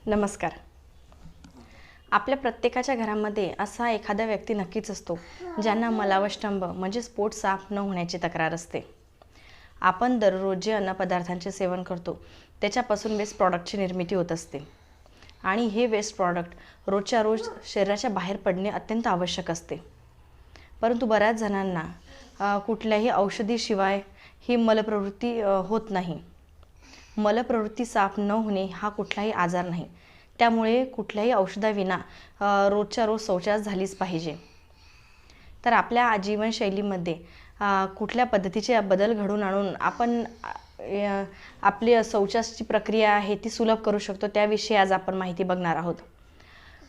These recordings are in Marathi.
नमस्कार। आपल्या प्रत्येकाच्या घरामध्ये असा एखादा व्यक्ती नक्कीच असतो ज्यांना मलावष्टंभ म्हणजेच पोट साफ न होण्याची तक्रार असते। आपण दररोज जे अन्नपदार्थांचे सेवन करतो त्याच्यापासून वेस्ट प्रॉडक्टची निर्मिती होत असते आणि हे वेस्ट प्रॉडक्ट रोजच्या रोज शरीराच्या बाहेर पडणे अत्यंत आवश्यक असते। परंतु बऱ्याच जणांना कुठल्याही औषधीशिवाय ही मलप्रवृत्ती होत नाही। मलप्रवृत्ती साफ न होणे हा कुठलाही आजार नाही, त्यामुळे कुठल्याही औषधाविना रोजच्या रोज शौचास झालीच पाहिजे। तर आपल्या जीवनशैलीमध्ये कुठल्या पद्धतीचे बदल घडवून आणून आपण आपली शौचाची प्रक्रिया आहे ती सुलभ करू शकतो, त्याविषयी आज आपण माहिती बघणार आहोत।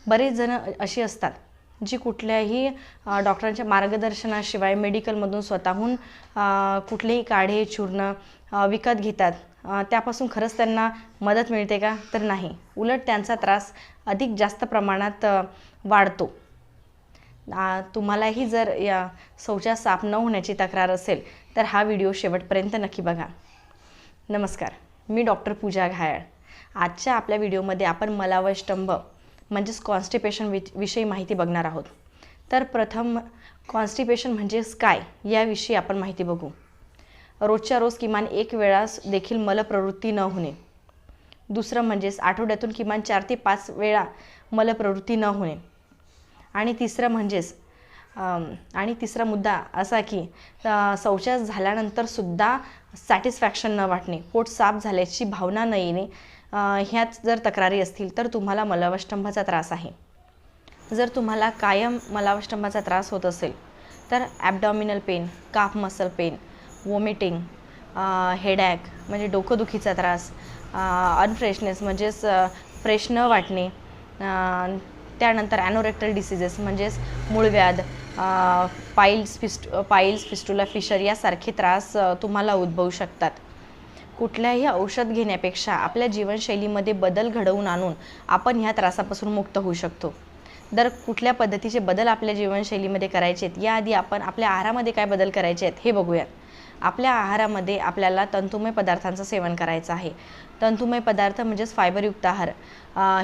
बरेच जण अशी असतात जी कुठल्याही डॉक्टरांच्या मार्गदर्शनाशिवाय मेडिकलमधून स्वतःहून कुठलेही काढे चूर्ण विकत घेतात। त्यापासून खरंच त्यांना मदत मिळते का? तर नाही, उलट त्यांचा त्रास अधिक जास्त प्रमाणात वाढतो। तुम्हालाही जर या शौचास साफ न होण्याची तक्रार असेल तर हा व्हिडिओ शेवटपर्यंत नक्की बघा। नमस्कार, मी डॉक्टर पूजा घायाळ। आजच्या आपल्या व्हिडिओमध्ये आपण मलावष्टंभ म्हणजेच कॉन्स्टिपेशन विषयी माहिती बघणार आहोत। तर प्रथम कॉन्स्टिपेशन म्हणजेच काय याविषयी आपण माहिती बघू। रोजच्या रोज किमान एक वेळा देखील मलप्रवृत्ती न होणे। दुसरं म्हणजेच आठवड्यातून किमान 4 ते 5 वेळा मलप्रवृत्ती न होणे। आणि तिसरा मुद्दा असा की शौचास झाल्यानंतर सुद्धा सॅटिस्फॅक्शन न वाटणे, पोट साफ झाल्याची भावना न येणे, ह्याच जर तक्रारी असतील तर तुम्हाला मलावष्टंभाचा त्रास आहे। जर तुम्हाला कायम मलावष्टंभाचा त्रास होत असेल तर abdominal pain, calf muscle pain, vomiting, headache म्हणजे डोकंदुखीचा त्रास, अनफ्रेशनेस म्हणजेच फ्रेश न वाटणे, त्यानंतर ॲनोरेक्टल डिसीजेस म्हणजेच मूळव्याध, पाईल्स फिस्टुला फिशर यासारखे त्रास तुम्हाला उद्भवू शकतात। कुठल्याही औषध घेण्यापेक्षा आपल्या जीवनशैलीमध्ये बदल घडवून आणून आपण ह्या त्रासापासून मुक्त होऊ शकतो। तर कुठल्या पद्धतीचे बदल आपल्या जीवनशैलीमध्ये करायचे आहेत याआधी आपण आपल्या आहारामध्ये काय बदल करायचे आहेत हे बघूयात। आपल्या आहारामध्ये आपल्याला तंतुमय पदार्थांचं सेवन करायचं आहे। तंतुमय पदार्थ म्हणजेच फायबरयुक्त आहार,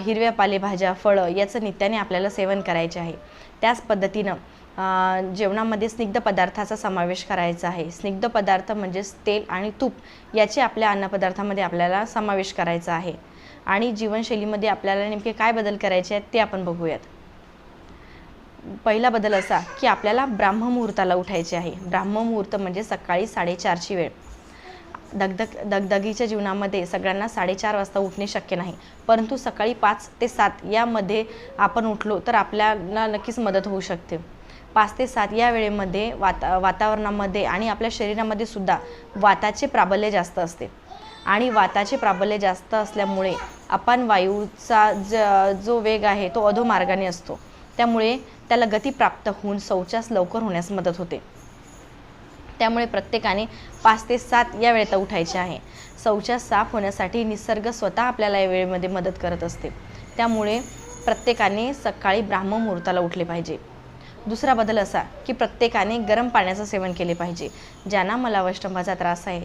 हिरव्या पालेभाज्या, फळं याचं नित्याने आपल्याला सेवन करायचे आहे। त्याच पद्धतीनं जेवणामध्ये स्निग्ध पदार्थाचा समावेश करायचा आहे। स्निग्ध पदार्थ म्हणजेच तेल आणि तूप याचे आपल्या अन्नपदार्थामध्ये आपल्याला समावेश करायचा आहे। आणि जीवनशैलीमध्ये आपल्याला नेमके काय बदल करायचे आहेत ते आपण बघूयात। पहिला बदल असा की आपल्याला ब्राह्ममुहूर्ताला उठायचे आहे। ब्राह्ममुहूर्त म्हणजे सकाळी 4:30ची वेळ। दगदगीच्या जीवनामध्ये सगळ्यांना 4:30 वाजता उठणे शक्य नाही, परंतु सकाळी 5 ते 7 यामध्ये आपण उठलो तर आपल्याला नक्कीच मदत होऊ शकते। 5 ते 7 या वेळेमध्ये वातावरणामध्ये आणि आपल्या शरीरामध्ये सुद्धा वाताचे प्राबल्य जास्त असते आणि वाताचे प्राबल्य जास्त असल्यामुळे आपण वायूचा जो वेग आहे तो अधोमार्गाने असतो, त्यामुळे त्याला गती प्राप्त होऊन शौचास लवकर होण्यास मदत होते। त्यामुळे प्रत्येकाने 5 ते 7 या वेळेत उठायचे आहे। शौचास साफ होण्यासाठी निसर्ग स्वतः आपल्याला या वेळेमध्ये मदत करत असते, त्यामुळे प्रत्येकाने सकाळी ब्राह्ममुहूर्ताला उठले पाहिजे। दुसरा बदल असा की प्रत्येकाने गरम पाण्याचं सेवन केले पाहिजे। ज्यांना मलावष्टंभाचा त्रास आहे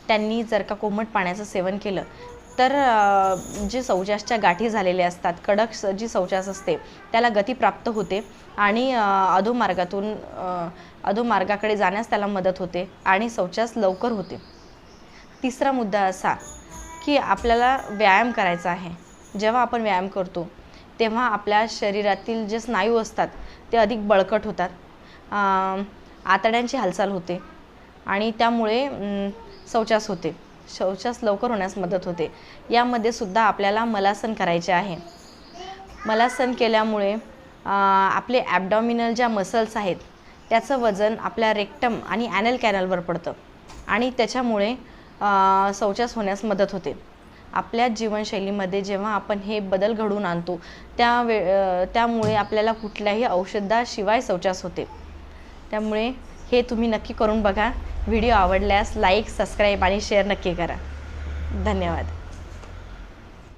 त्यांनी जर का कोमट पाण्याचं सेवन केलं तर जे शौचासच्या गाठी झालेल्या असतात, कडक जी शौचास असते त्याला गती प्राप्त होते आणि अधोमार्गाकडे जाण्यास त्याला मदत होते आणि शौचास लवकर होते। तिसरा मुद्दा असा की आपल्याला व्यायाम करायचा आहे। जेव्हा आपण व्यायाम करतो तेव्हा आपल्या शरीरातील जे स्नायू असतात ते अधिक बळकट होतात, आतड्यांची हालचाल होते आणि त्यामुळे शौचास होते, शौचास लवकर होण्यास मदत होते। यामध्ये सुद्धा आपल्याला मलासन करायचे आहे। मलासन केल्यामुळे आपले ॲब्डॉमिनल ज्या मसल्स आहेत त्याचं वजन आपल्या रेक्टम आणि ॲनल कॅनलवर पडतं आणि त्याच्यामुळे शौचास होण्यास मदत होते। आपल्या जीवनशैलीमध्ये जेव्हा आपण हे बदल घडवून आणतो त्यामुळे आपल्याला कुठल्याही औषधाशिवाय शौचास होते। त्यामुळे हे तुम्ही नक्की करून बघा। व्हिडिओ आवडल्यास लाईक, सबस्क्राईब आणि शेअर नक्की करा। धन्यवाद।